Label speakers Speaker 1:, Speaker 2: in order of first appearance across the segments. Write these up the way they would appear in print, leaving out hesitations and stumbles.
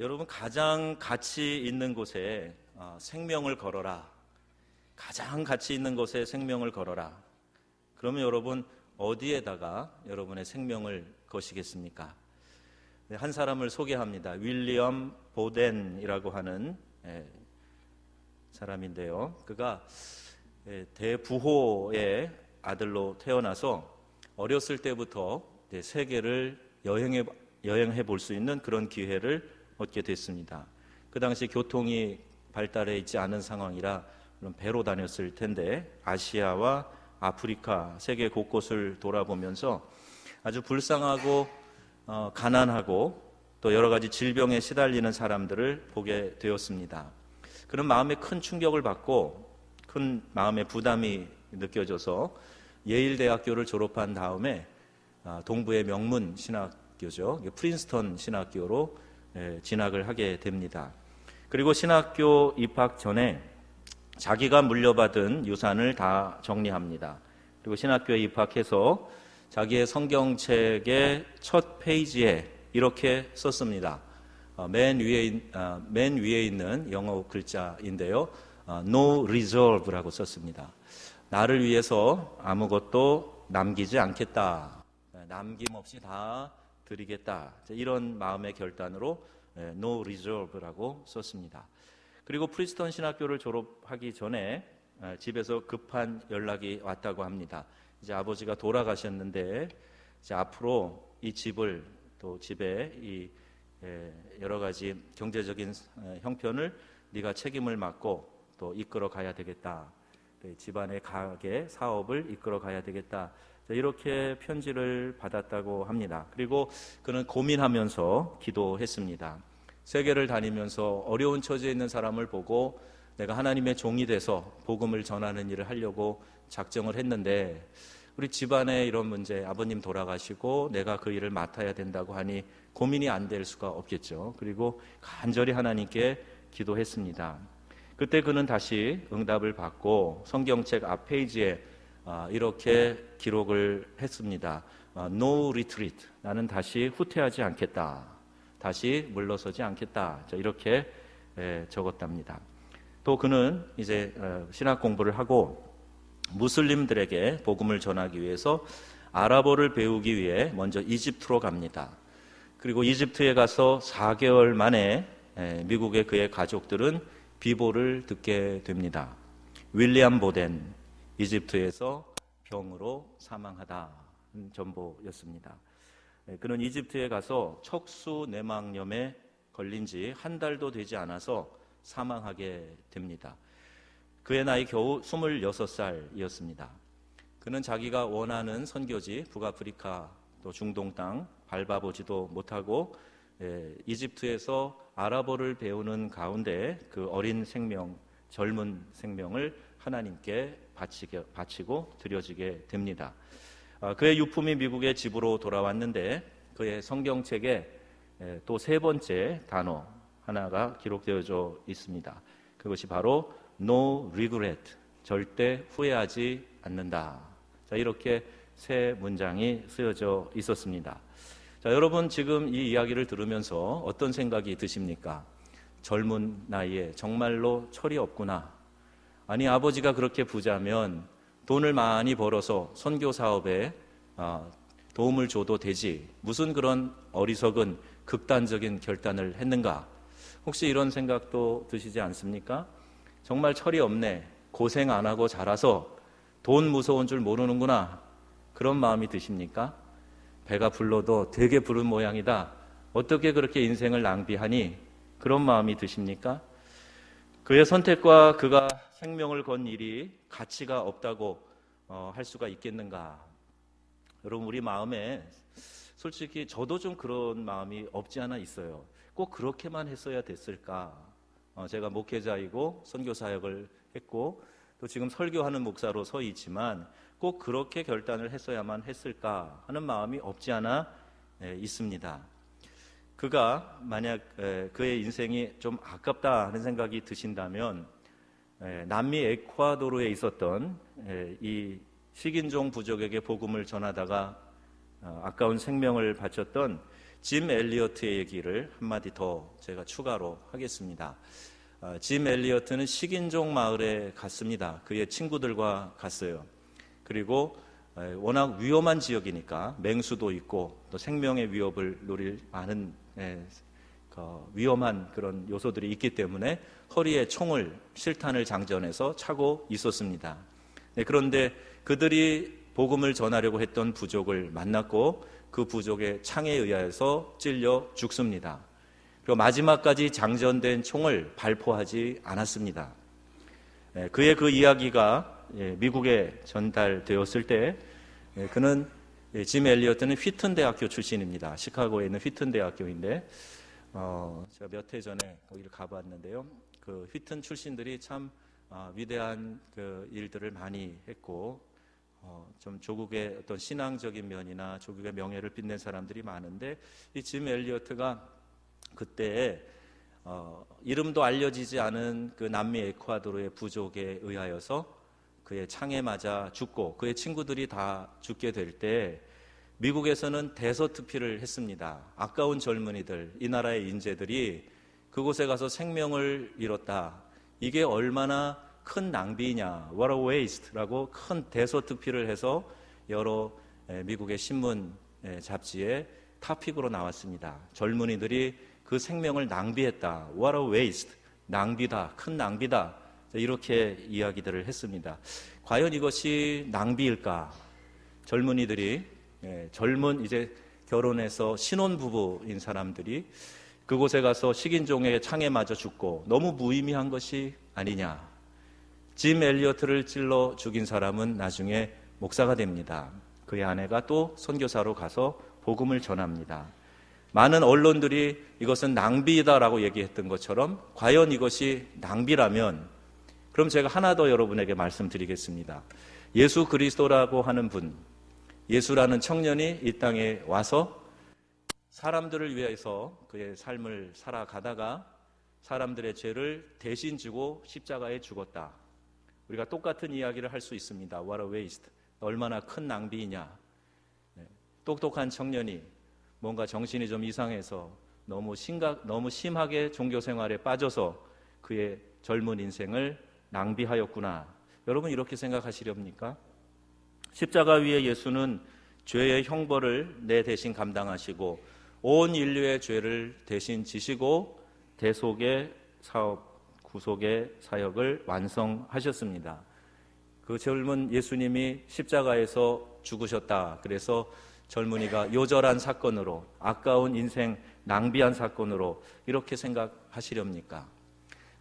Speaker 1: 여러분, 가장 가치 있는 곳에 생명을 걸어라. 가장 가치 있는 곳에 생명을 걸어라. 그러면 여러분, 어디에다가 여러분의 생명을 거시겠습니까? 한 사람을 소개합니다. 윌리엄 보덴이라고 하는 사람인데요. 그가 대부호의 아들로 태어나서 어렸을 때부터 세계를 여행해 볼 수 있는 그런 기회를 얻게 됐습니다. 그 당시 교통이 발달해 있지 않은 상황이라 배로 다녔을 텐데 아시아와 아프리카, 세계 곳곳을 돌아보면서 아주 불쌍하고 가난하고 또 여러 가지 질병에 시달리는 사람들을 보게 되었습니다. 그런 마음에 큰 충격을 받고 큰 마음의 부담이 느껴져서 예일대학교를 졸업한 다음에 동부의 명문 신학교죠, 프린스턴 신학교로 진학을 하게 됩니다. 그리고 신학교 입학 전에 자기가 물려받은 유산을 다 정리합니다. 그리고 신학교에 입학해서 자기의 성경책의 첫 페이지에 이렇게 썼습니다. 맨 위에 있는 영어 글자인데요. No reserve라고 썼습니다. 나를 위해서 아무것도 남기지 않겠다. 남김없이 다 드리겠다. 이런 마음의 결단으로 No reserve라고 썼습니다. 그리고 프린스턴 신학교를 졸업하기 전에 집에서 급한 연락이 왔다고 합니다. 이제 아버지가 돌아가셨는데 이제 앞으로 이 집을 또 집에 이 여러 가지 경제적인 형편을 네가 책임을 맡고 또 이끌어 가야 되겠다. 집안의 가게 사업을 이끌어 가야 되겠다. 이렇게 편지를 받았다고 합니다. 그리고 그는 고민하면서 기도했습니다. 세계를 다니면서 어려운 처지에 있는 사람을 보고 내가 하나님의 종이 돼서 복음을 전하는 일을 하려고 작정을 했는데 우리 집안의 이런 문제, 아버님 돌아가시고 내가 그 일을 맡아야 된다고 하니 고민이 안 될 수가 없겠죠. 그리고 간절히 하나님께 기도했습니다. 그때 그는 다시 응답을 받고 성경책 앞 페이지에 이렇게 기록을 했습니다. No retreat. 나는 다시 후퇴하지 않겠다. 다시 물러서지 않겠다. 이렇게 적었답니다. 또 그는 이제 신학 공부를 하고 무슬림들에게 복음을 전하기 위해서 아랍어를 배우기 위해 먼저 이집트로 갑니다. 그리고 이집트에 가서 4개월 만에 미국의 그의 가족들은 비보를 듣게 됩니다. 윌리엄 보덴, 이집트에서 병으로 사망하다는 전보였습니다. 그는 이집트에 가서 척수 내막염에 걸린 지 한 달도 되지 않아서 사망하게 됩니다. 그의 나이 겨우 26살이었습니다. 그는 자기가 원하는 선교지 북아프리카 또 중동 땅 밟아보지도 못하고 이집트에서 아랍어를 배우는 가운데 그 어린 생명, 젊은 생명을 하나님께 바치고 드려지게 됩니다. 그의 유품이 미국의 집으로 돌아왔는데 그의 성경책에 또 세 번째 단어 하나가 기록되어져 있습니다. 그것이 바로 No regret, 절대 후회하지 않는다. 자, 이렇게 세 문장이 쓰여져 있었습니다. 자, 여러분 지금 이 이야기를 들으면서 어떤 생각이 드십니까? 젊은 나이에 정말로 철이 없구나. 아니, 아버지가 그렇게 부자면 돈을 많이 벌어서 선교 사업에 도움을 줘도 되지. 무슨 그런 어리석은 극단적인 결단을 했는가? 혹시 이런 생각도 드시지 않습니까? 정말 철이 없네. 고생 안 하고 자라서 돈 무서운 줄 모르는구나. 그런 마음이 드십니까? 배가 불러도 되게 부른 모양이다. 어떻게 그렇게 인생을 낭비하니? 그런 마음이 드십니까? 그의 선택과 그가 생명을 건 일이 가치가 없다고 할 수가 있겠는가? 여러분, 우리 마음에 솔직히 저도 좀 그런 마음이 없지 않아 있어요. 꼭 그렇게만 했어야 됐을까? 제가 목회자이고 선교사역을 했고 또 지금 설교하는 목사로 서 있지만 꼭 그렇게 결단을 했어야만 했을까 하는 마음이 없지 않아 있습니다. 그가 만약 그의 인생이 좀 아깝다 하는 생각이 드신다면 남미 에콰도르에 있었던 이 식인종 부족에게 복음을 전하다가 아까운 생명을 바쳤던 짐 엘리어트의 얘기를 한마디 더 제가 추가로 하겠습니다. 짐 엘리어트는 식인종 마을에 갔습니다. 그의 친구들과 갔어요. 그리고 워낙 위험한 지역이니까 맹수도 있고 또 생명의 위협을 노릴 많은 위험한 그런 요소들이 있기 때문에 허리에 총을 실탄을 장전해서 차고 있었습니다. 그런데 그들이 복음을 전하려고 했던 부족을 만났고 그 부족의 창에 의하여서 찔려 죽습니다. 그리고 마지막까지 장전된 총을 발포하지 않았습니다. 그의 그 이야기가 미국에 전달되었을 때 그는 짐 엘리어트는 휘튼 대학교 출신입니다. 시카고에 있는 휘튼 대학교인데 제가 몇 해 전에 거기를 가봤는데요. 그 휘튼 출신들이 참 위대한 그 일들을 많이 했고 좀 조국의 어떤 신앙적인 면이나 조국의 명예를 빛낸 사람들이 많은데 이 짐 엘리어트가 그때 이름도 알려지지 않은 그 남미 에콰도르의 부족에 의하여서 그의 창에 맞아 죽고 그의 친구들이 다 죽게 될 때 미국에서는 대서특필을 했습니다. 아까운 젊은이들, 이 나라의 인재들이 그곳에 가서 생명을 잃었다. 이게 얼마나 큰 낭비냐, what a waste라고 큰 대서특필을 해서 여러 미국의 신문 잡지에 타픽으로 나왔습니다. 젊은이들이 그 생명을 낭비했다, what a waste, 낭비다, 큰 낭비다, 이렇게 이야기들을 했습니다. 과연 이것이 낭비일까? 젊은이들이 젊은 이제 결혼해서 신혼부부인 사람들이 그곳에 가서 식인종의 창에 맞아 죽고 너무 무의미한 것이 아니냐. 짐 엘리어트를 찔러 죽인 사람은 나중에 목사가 됩니다. 그의 아내가 또 선교사로 가서 복음을 전합니다. 많은 언론들이 이것은 낭비다라고 얘기했던 것처럼 과연 이것이 낭비라면 그럼 제가 하나 더 여러분에게 말씀드리겠습니다. 예수 그리스도라고 하는 분, 예수라는 청년이 이 땅에 와서 사람들을 위해서 그의 삶을 살아가다가 사람들의 죄를 대신 지고 십자가에 죽었다. 우리가 똑같은 이야기를 할 수 있습니다. What a waste. 얼마나 큰 낭비이냐. 똑똑한 청년이 뭔가 정신이 좀 이상해서 너무 심하게 종교 생활에 빠져서 그의 젊은 인생을 낭비하였구나. 여러분 이렇게 생각하시렵니까? 십자가 위에 예수는 죄의 형벌을 내 대신 감당하시고 온 인류의 죄를 대신 지시고 대속의 사업, 구속의 사역을 완성하셨습니다. 그 젊은 예수님이 십자가에서 죽으셨다. 그래서 젊은이가 요절한 사건으로, 아까운 인생 낭비한 사건으로 이렇게 생각하시렵니까?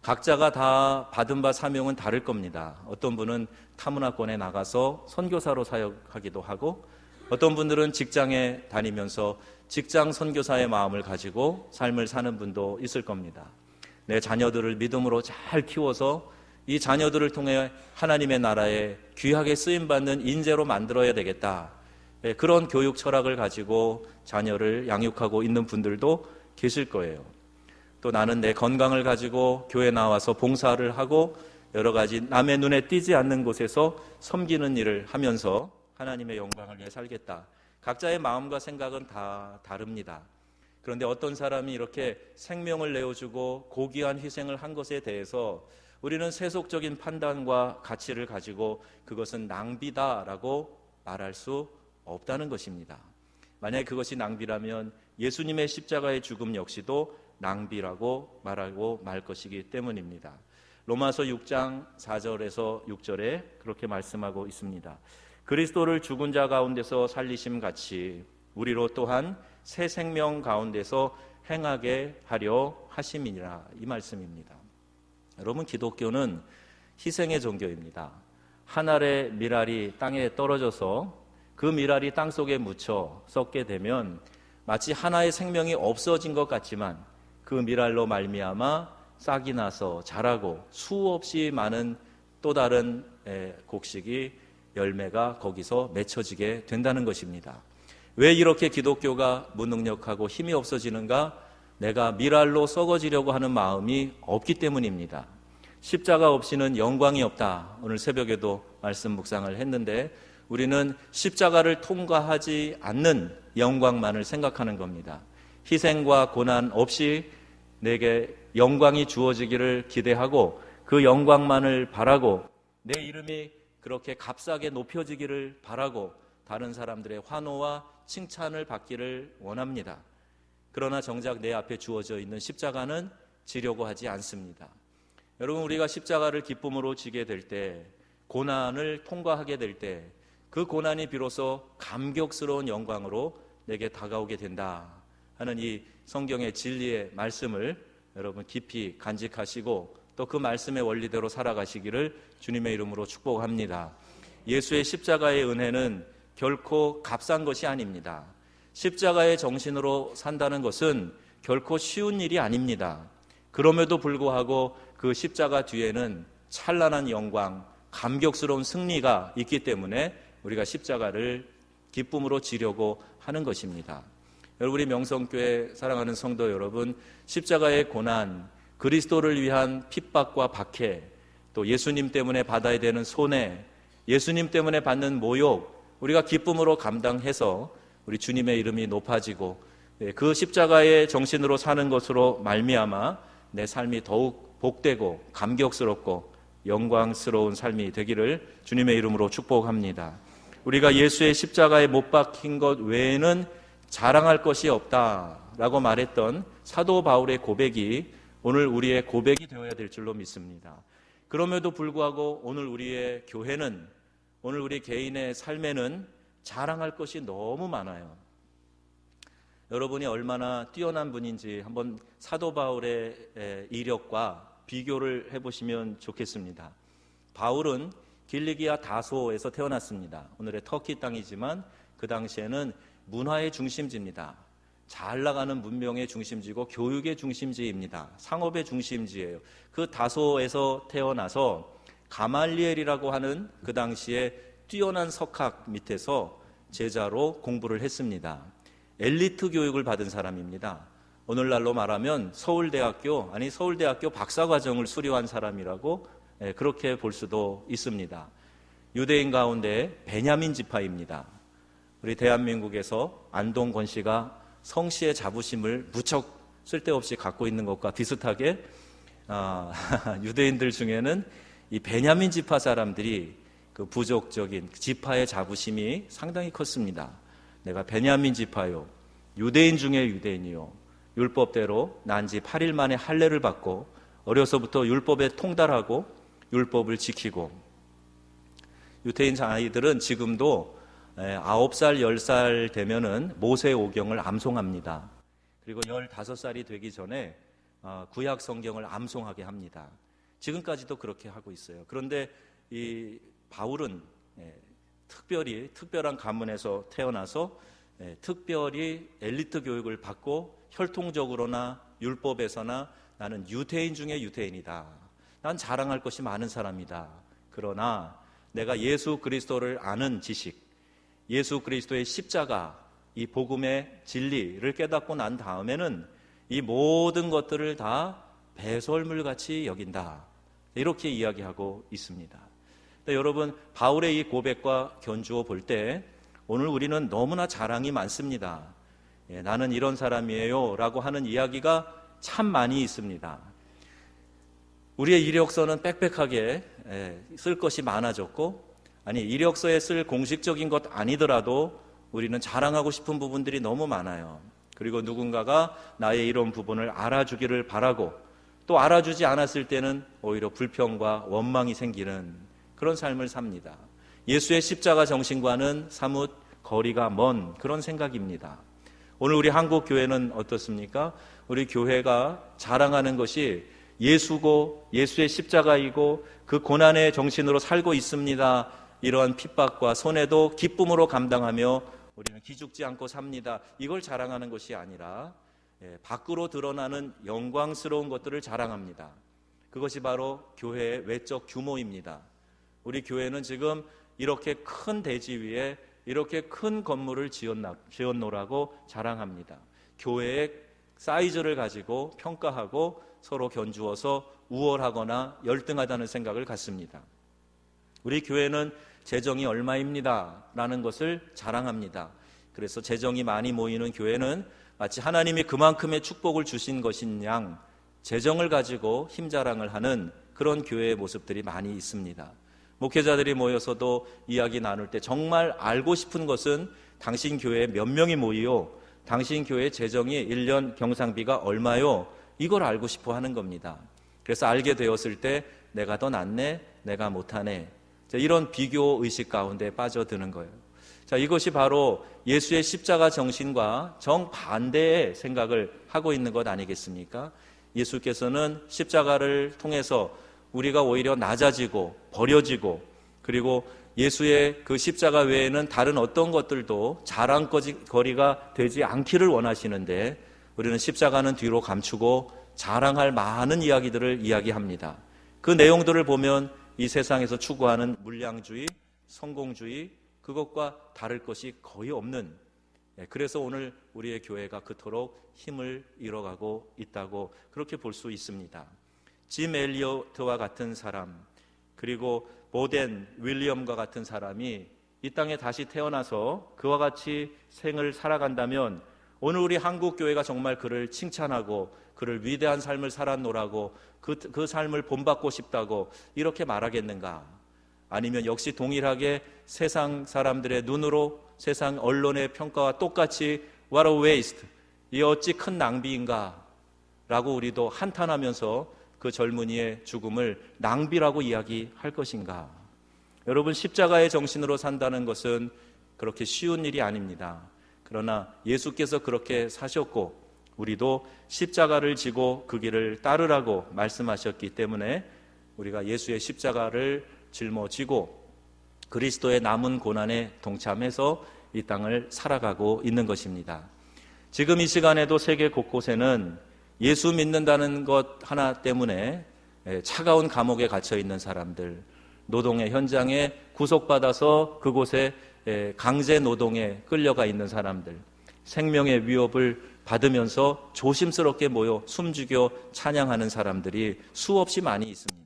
Speaker 1: 각자가 다 받은 바 사명은 다를 겁니다. 어떤 분은 타문화권에 나가서 선교사로 사역하기도 하고 어떤 분들은 직장에 다니면서 직장 선교사의 마음을 가지고 삶을 사는 분도 있을 겁니다. 내 자녀들을 믿음으로 잘 키워서 이 자녀들을 통해 하나님의 나라에 귀하게 쓰임받는 인재로 만들어야 되겠다. 그런 교육 철학을 가지고 자녀를 양육하고 있는 분들도 계실 거예요. 또 나는 내 건강을 가지고 교회 나와서 봉사를 하고 여러 가지 남의 눈에 띄지 않는 곳에서 섬기는 일을 하면서 하나님의 영광을 위해 살겠다. 각자의 마음과 생각은 다 다릅니다. 그런데 어떤 사람이 이렇게 생명을 내어주고 고귀한 희생을 한 것에 대해서 우리는 세속적인 판단과 가치를 가지고 그것은 낭비다라고 말할 수 없다는 것입니다. 만약에 그것이 낭비라면 예수님의 십자가의 죽음 역시도 낭비라고 말하고 말 것이기 때문입니다. 로마서 6장 4절에서 6절에 그렇게 말씀하고 있습니다. 그리스도를 죽은 자 가운데서 살리심 같이 우리로 또한 새 생명 가운데서 행하게 하려 하심이니라, 이 말씀입니다. 여러분, 기독교는 희생의 종교입니다. 한 알의 밀알이 땅에 떨어져서 그 밀알이 땅속에 묻혀 썩게 되면 마치 하나의 생명이 없어진 것 같지만 그 밀알로 말미암아 싹이 나서 자라고 수없이 많은 또 다른 곡식이 열매가 거기서 맺혀지게 된다는 것입니다. 왜 이렇게 기독교가 무능력하고 힘이 없어지는가? 내가 밀알로 썩어지려고 하는 마음이 없기 때문입니다. 십자가 없이는 영광이 없다. 오늘 새벽에도 말씀 묵상을 했는데 우리는 십자가를 통과하지 않는 영광만을 생각하는 겁니다. 희생과 고난 없이 내게 영광이 주어지기를 기대하고 그 영광만을 바라고 내 이름이 그렇게 값싸게 높여지기를 바라고 다른 사람들의 환호와 칭찬을 받기를 원합니다. 그러나 정작 내 앞에 주어져 있는 십자가는 지려고 하지 않습니다. 여러분, 우리가 십자가를 기쁨으로 지게 될 때, 고난을 통과하게 될 때, 그 고난이 비로소 감격스러운 영광으로 내게 다가오게 된다 하는 이 성경의 진리의 말씀을 여러분 깊이 간직하시고 또 그 말씀의 원리대로 살아가시기를 주님의 이름으로 축복합니다. 예수의 십자가의 은혜는 결코 값싼 것이 아닙니다. 십자가의 정신으로 산다는 것은 결코 쉬운 일이 아닙니다. 그럼에도 불구하고 그 십자가 뒤에는 찬란한 영광, 감격스러운 승리가 있기 때문에 우리가 십자가를 기쁨으로 지려고 하는 것입니다. 여러분, 우리 명성교회 사랑하는 성도 여러분, 십자가의 고난, 그리스도를 위한 핍박과 박해, 또 예수님 때문에 받아야 되는 손해, 예수님 때문에 받는 모욕, 우리가 기쁨으로 감당해서 우리 주님의 이름이 높아지고 그 십자가의 정신으로 사는 것으로 말미암아 내 삶이 더욱 복되고 감격스럽고 영광스러운 삶이 되기를 주님의 이름으로 축복합니다. 우리가 예수의 십자가에 못 박힌 것 외에는 자랑할 것이 없다라고 말했던 사도 바울의 고백이 오늘 우리의 고백이 되어야 될 줄로 믿습니다. 그럼에도 불구하고 오늘 우리의 교회는, 오늘 우리 개인의 삶에는 자랑할 것이 너무 많아요. 여러분이 얼마나 뛰어난 분인지 한번 사도 바울의 이력과 비교를 해보시면 좋겠습니다. 바울은 길리기아 다소에서 태어났습니다. 오늘의 터키 땅이지만 그 당시에는 문화의 중심지입니다. 잘 나가는 문명의 중심지고 교육의 중심지입니다. 상업의 중심지예요. 그 다소에서 태어나서 가말리엘이라고 하는 그 당시에 뛰어난 석학 밑에서 제자로 공부를 했습니다. 엘리트 교육을 받은 사람입니다. 오늘날로 말하면 서울대학교 박사과정을 수료한 사람이라고 그렇게 볼 수도 있습니다. 유대인 가운데 베냐민 지파입니다. 우리 대한민국에서 안동권 씨가 성씨의 자부심을 무척 쓸데없이 갖고 있는 것과 비슷하게 유대인들 중에는 이 베냐민 지파 사람들이 그 부족적인 지파의 자부심이 상당히 컸습니다. 내가 베냐민 지파요, 유대인 중에 유대인이요, 율법대로 난 지 8일 만에 할례를 받고 어려서부터 율법에 통달하고 율법을 지키고, 유대인 아이들은 지금도 9살, 10살 되면은 모세오경을 암송합니다. 그리고 15살이 되기 전에 구약 성경을 암송하게 합니다. 지금까지도 그렇게 하고 있어요. 그런데 이 바울은 특별한 가문에서 태어나서 특별히 엘리트 교육을 받고 혈통적으로나 율법에서나 나는 유대인 중에 유대인이다. 난 자랑할 것이 많은 사람이다. 그러나 내가 예수 그리스도를 아는 지식, 예수 그리스도의 십자가, 이 복음의 진리를 깨닫고 난 다음에는 이 모든 것들을 다 배설물같이 여긴다. 이렇게 이야기하고 있습니다. 여러분, 바울의 이 고백과 견주어 볼 때 오늘 우리는 너무나 자랑이 많습니다. 나는 이런 사람이에요 라고 하는 이야기가 참 많이 있습니다. 우리의 이력서는 빽빽하게 쓸 것이 많아졌고, 아니 이력서에 쓸 공식적인 것 아니더라도 우리는 자랑하고 싶은 부분들이 너무 많아요. 그리고 누군가가 나의 이런 부분을 알아주기를 바라고, 또 알아주지 않았을 때는 오히려 불평과 원망이 생기는 그런 삶을 삽니다. 예수의 십자가 정신과는 사뭇 거리가 먼 그런 생각입니다. 오늘 우리 한국 교회는 어떻습니까? 우리 교회가 자랑하는 것이 예수고 예수의 십자가이고 그 고난의 정신으로 살고 있습니다. 이러한 핍박과 손해도 기쁨으로 감당하며 우리는 기죽지 않고 삽니다. 이걸 자랑하는 것이 아니라 밖으로 드러나는 영광스러운 것들을 자랑합니다. 그것이 바로 교회의 외적 규모입니다. 우리 교회는 지금 이렇게 큰 대지 위에 이렇게 큰 건물을 지었노라고 자랑합니다. 교회의 사이즈를 가지고 평가하고 서로 견주어서 우월하거나 열등하다는 생각을 갖습니다. 우리 교회는 재정이 얼마입니다 라는 것을 자랑합니다. 그래서 재정이 많이 모이는 교회는 마치 하나님이 그만큼의 축복을 주신 것인 양 재정을 가지고 힘자랑을 하는 그런 교회의 모습들이 많이 있습니다. 목회자들이 모여서도 이야기 나눌 때 정말 알고 싶은 것은 당신 교회에 몇 명이 모이요? 당신 교회 재정이 1년 경상비가 얼마요? 이걸 알고 싶어 하는 겁니다. 그래서 알게 되었을 때 내가 더 낫네? 내가 못하네? 이런 비교 의식 가운데 빠져드는 거예요. 자, 이것이 바로 예수의 십자가 정신과 정반대의 생각을 하고 있는 것 아니겠습니까? 예수께서는 십자가를 통해서 우리가 오히려 낮아지고 버려지고 그리고 예수의 그 십자가 외에는 다른 어떤 것들도 자랑거리가 되지 않기를 원하시는데 우리는 십자가는 뒤로 감추고 자랑할 많은 이야기들을 이야기합니다. 그 내용들을 보면 이 세상에서 추구하는 물량주의, 성공주의, 그것과 다를 것이 거의 없는, 그래서 오늘 우리의 교회가 그토록 힘을 잃어가고 있다고 그렇게 볼 수 있습니다. 짐 엘리어트와 같은 사람, 그리고 보덴 윌리엄과 같은 사람이 이 땅에 다시 태어나서 그와 같이 생을 살아간다면 오늘 우리 한국 교회가 정말 그를 칭찬하고 그를 위대한 삶을 살았노라고 그 삶을 본받고 싶다고 이렇게 말하겠는가? 아니면 역시 동일하게 세상 사람들의 눈으로 세상 언론의 평가와 똑같이 What a waste, 이 어찌 큰 낭비인가 라고 우리도 한탄하면서 그 젊은이의 죽음을 낭비라고 이야기할 것인가? 여러분, 십자가의 정신으로 산다는 것은 그렇게 쉬운 일이 아닙니다. 그러나 예수께서 그렇게 사셨고 우리도 십자가를 지고 그 길을 따르라고 말씀하셨기 때문에 우리가 예수의 십자가를 짊어지고 그리스도의 남은 고난에 동참해서 이 땅을 살아가고 있는 것입니다. 지금 이 시간에도 세계 곳곳에는 예수 믿는다는 것 하나 때문에 차가운 감옥에 갇혀 있는 사람들, 노동의 현장에 구속받아서 그곳에 강제 노동에 끌려가 있는 사람들, 생명의 위협을 받으면서 조심스럽게 모여 숨죽여 찬양하는 사람들이 수없이 많이 있습니다.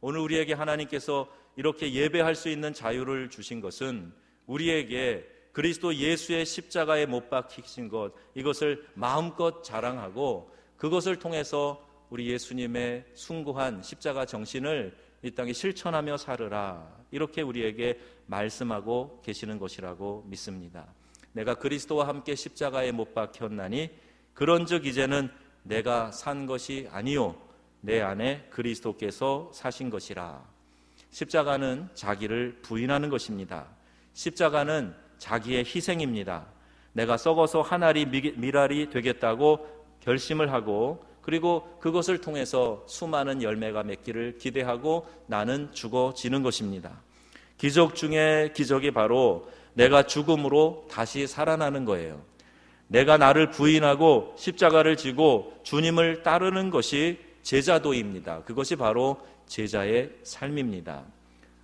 Speaker 1: 오늘 우리에게 하나님께서 이렇게 예배할 수 있는 자유를 주신 것은 우리에게 그리스도 예수의 십자가에 못 박히신 것, 이것을 마음껏 자랑하고 그것을 통해서 우리 예수님의 숭고한 십자가 정신을 이 땅에 실천하며 살으라, 이렇게 우리에게 말씀하고 계시는 것이라고 믿습니다. 내가 그리스도와 함께 십자가에 못 박혔나니 그런즉 이제는 내가 산 것이 아니요 내 안에 그리스도께서 사신 것이라. 십자가는 자기를 부인하는 것입니다. 십자가는 자기의 희생입니다. 내가 썩어서 한 알이 밀알이 되겠다고 결심을 하고 그리고 그것을 통해서 수많은 열매가 맺기를 기대하고 나는 죽어지는 것입니다. 기적 중에 기적이 바로 내가 죽음으로 다시 살아나는 거예요. 내가 나를 부인하고 십자가를 지고 주님을 따르는 것이 제자도입니다. 그것이 바로 제자의 삶입니다.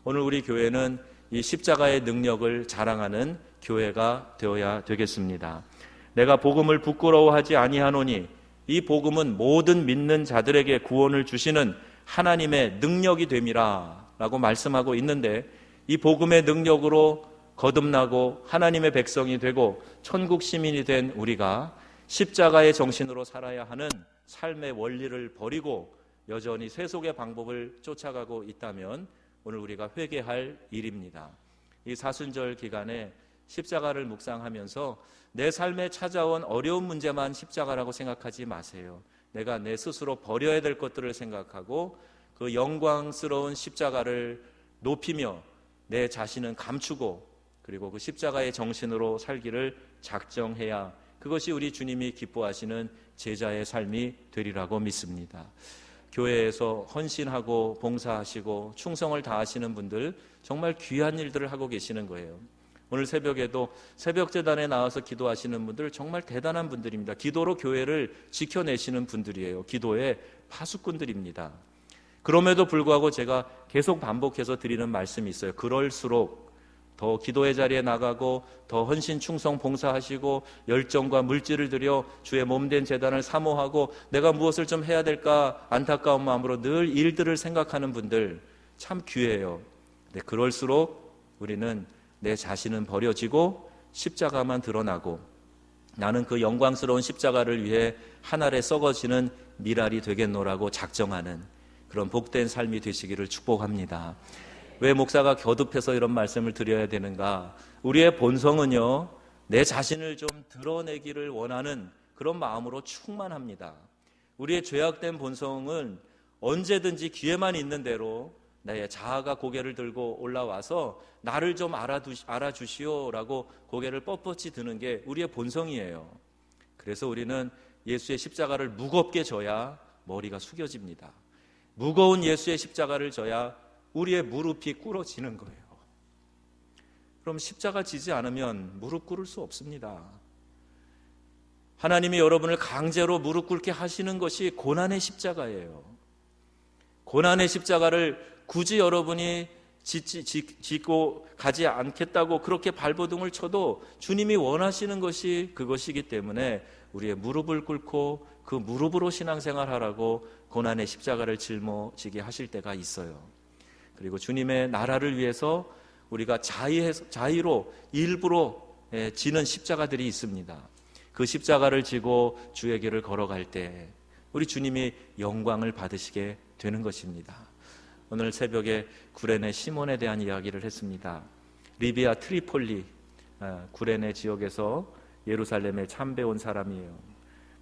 Speaker 1: 오늘 우리 교회는 이 십자가의 능력을 자랑하는 교회가 되어야 되겠습니다. 내가 복음을 부끄러워하지 아니하노니 이 복음은 모든 믿는 자들에게 구원을 주시는 하나님의 능력이 됨이라 라고 말씀하고 있는데, 이 복음의 능력으로 거듭나고 하나님의 백성이 되고 천국 시민이 된 우리가 십자가의 정신으로 살아야 하는 삶의 원리를 버리고 여전히 세속의 방법을 쫓아가고 있다면 오늘 우리가 회개할 일입니다. 이 사순절 기간에 십자가를 묵상하면서 내 삶에 찾아온 어려운 문제만 십자가라고 생각하지 마세요. 내가 내 스스로 버려야 될 것들을 생각하고 그 영광스러운 십자가를 높이며 내 자신은 감추고 그리고 그 십자가의 정신으로 살기를 작정해야 그것이 우리 주님이 기뻐하시는 제자의 삶이 되리라고 믿습니다. 교회에서 헌신하고 봉사하시고 충성을 다하시는 분들 정말 귀한 일들을 하고 계시는 거예요. 오늘 새벽에도 새벽제단에 나와서 기도하시는 분들 정말 대단한 분들입니다. 기도로 교회를 지켜내시는 분들이에요. 기도의 파수꾼들입니다. 그럼에도 불구하고 제가 계속 반복해서 드리는 말씀이 있어요. 그럴수록 더 기도의 자리에 나가고 더 헌신 충성 봉사하시고 열정과 물질을 들여 주의 몸된 제단을 사모하고 내가 무엇을 좀 해야 될까 안타까운 마음으로 늘 일들을 생각하는 분들 참 귀해요. 근데 그럴수록 우리는 내 자신은 버려지고 십자가만 드러나고 나는 그 영광스러운 십자가를 위해 한 알에 썩어지는 밀알이 되겠노라고 작정하는 그런 복된 삶이 되시기를 축복합니다. 왜 목사가 겨듭해서 이런 말씀을 드려야 되는가? 우리의 본성은요, 내 자신을 좀 드러내기를 원하는 그런 마음으로 충만합니다. 우리의 죄악된 본성은 언제든지 기회만 있는 대로 나의 자아가 고개를 들고 올라와서 나를 좀 알아주시오라고 고개를 뻣뻣이 드는 게 우리의 본성이에요. 그래서 우리는 예수의 십자가를 무겁게 져야 머리가 숙여집니다. 무거운 예수의 십자가를 져야 우리의 무릎이 꿇어지는 거예요. 그럼 십자가 지지 않으면 무릎 꿇을 수 없습니다. 하나님이 여러분을 강제로 무릎 꿇게 하시는 것이 고난의 십자가예요. 고난의 십자가를 굳이 여러분이 짓고 가지 않겠다고 그렇게 발버둥을 쳐도 주님이 원하시는 것이 그것이기 때문에 우리의 무릎을 꿇고 그 무릎으로 신앙생활하라고 고난의 십자가를 짊어지게 하실 때가 있어요. 그리고 주님의 나라를 위해서 우리가 자의로 일부러 지는 십자가들이 있습니다. 그 십자가를 지고 주의 길을 걸어갈 때 우리 주님이 영광을 받으시게 되는 것입니다. 오늘 새벽에 구레네 시몬에 대한 이야기를 했습니다. 리비아 트리폴리 구레네 지역에서 예루살렘에 참배온 사람이에요.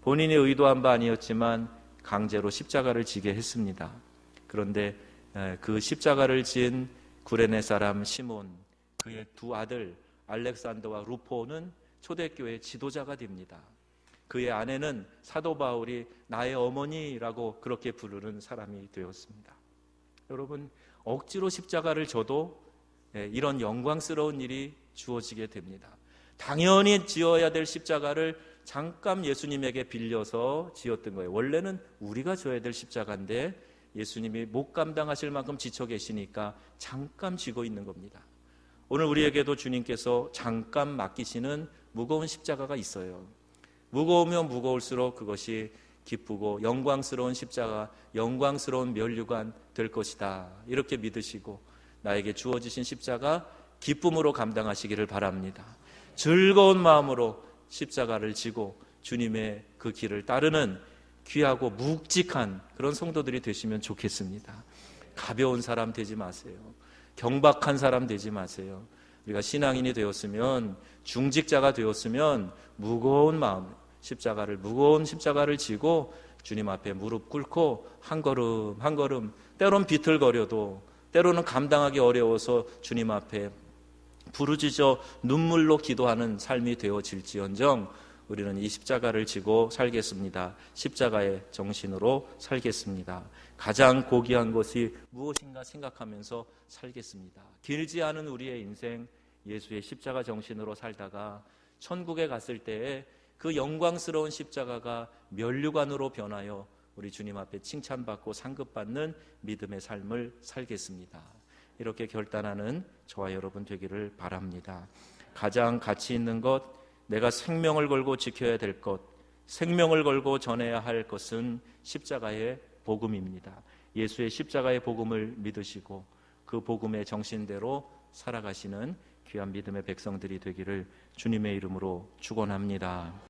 Speaker 1: 본인이 의도한 바 아니었지만 강제로 십자가를 지게 했습니다. 그런데 그 십자가를 진 구레네 사람 시몬, 그의 두 아들 알렉산더와 루포는 초대교회 지도자가 됩니다. 그의 아내는 사도 바울이 나의 어머니라고 그렇게 부르는 사람이 되었습니다. 여러분, 억지로 십자가를 져도 이런 영광스러운 일이 주어지게 됩니다. 당연히 지어야 될 십자가를 잠깐 예수님에게 빌려서 지었던 거예요. 원래는 우리가 져야 될 십자가인데 예수님이 못 감당하실 만큼 지쳐 계시니까 잠깐 쥐고 있는 겁니다. 오늘 우리에게도 주님께서 잠깐 맡기시는 무거운 십자가가 있어요. 무거우면 무거울수록 그것이 기쁘고 영광스러운 십자가, 영광스러운 면류관 될 것이다. 이렇게 믿으시고 나에게 주어지신 십자가 기쁨으로 감당하시기를 바랍니다. 즐거운 마음으로 십자가를 지고 주님의 그 길을 따르는 귀하고 묵직한 그런 성도들이 되시면 좋겠습니다. 가벼운 사람 되지 마세요. 경박한 사람 되지 마세요. 우리가 신앙인이 되었으면, 중직자가 되었으면 무거운 마음, 무거운 십자가를 지고 주님 앞에 무릎 꿇고 한 걸음 한 걸음, 때로는 비틀거려도 때로는 감당하기 어려워서 주님 앞에 부르짖어 눈물로 기도하는 삶이 되어질지언정 우리는 이 십자가를 지고 살겠습니다. 십자가의 정신으로 살겠습니다. 가장 고귀한 것이 무엇인가 생각하면서 살겠습니다. 길지 않은 우리의 인생, 예수의 십자가 정신으로 살다가 천국에 갔을 때에 그 영광스러운 십자가가 면류관으로 변하여 우리 주님 앞에 칭찬받고 상급받는 믿음의 삶을 살겠습니다. 이렇게 결단하는 저와 여러분 되기를 바랍니다. 가장 가치 있는 것, 내가 생명을 걸고 지켜야 될 것, 생명을 걸고 전해야 할 것은 십자가의 복음입니다. 예수의 십자가의 복음을 믿으시고 그 복음의 정신대로 살아가시는 귀한 믿음의 백성들이 되기를 주님의 이름으로 축원합니다.